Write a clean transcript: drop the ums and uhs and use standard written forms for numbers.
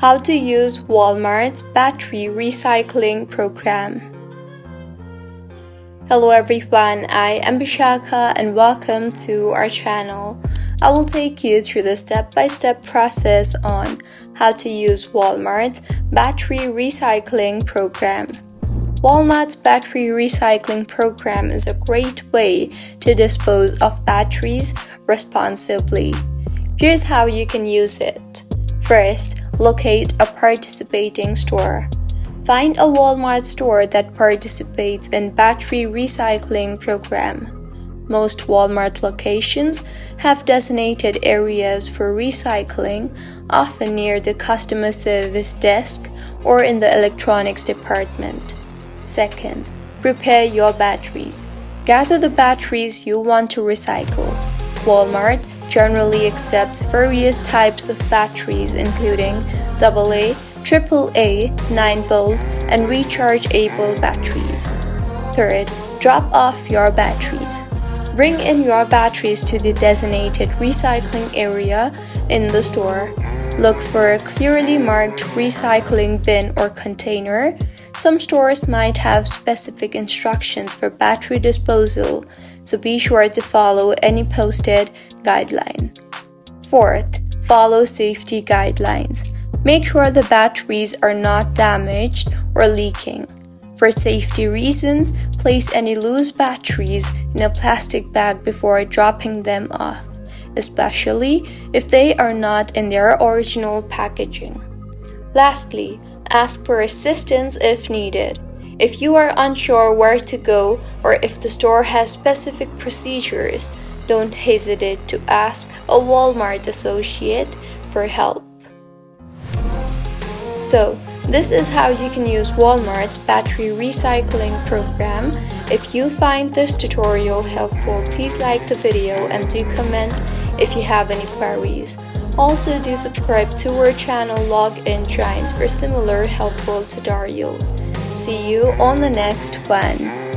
How to use Walmart's battery recycling program. Hello everyone, I am Bishaka and welcome to our channel. I will take you through the step-by-step process on how to use Walmart's battery recycling program. Walmart's battery recycling program is a great way to dispose of batteries responsibly. Here's how you can use it. First, locate a participating store. Find a Walmart store that participates in battery recycling program. Most Walmart locations have designated areas for recycling, often near the customer service desk or in the electronics department. Second, prepare your batteries. Gather the batteries you want to recycle. Walmart generally accepts various types of batteries including AA, AAA, 9V, and rechargeable batteries. Third, drop off your batteries. Bring in your batteries to the designated recycling area in the store. Look for a clearly marked recycling bin or container. Some stores might have specific instructions for battery disposal, so be sure to follow any posted guideline. Fourth, follow safety guidelines. Make sure the batteries are not damaged or leaking. For safety reasons, place any loose batteries in a plastic bag before dropping them off, especially if they are not in their original packaging. Lastly, ask for assistance if needed. If you are unsure where to go or if the store has specific procedures, don't hesitate to ask a Walmart associate for help. So, this is how you can use Walmart's battery recycling program. If you find this tutorial helpful, please like the video and do comment if you have any queries. Also, do subscribe to our channel Login Giants for similar helpful tutorials. See you on the next one.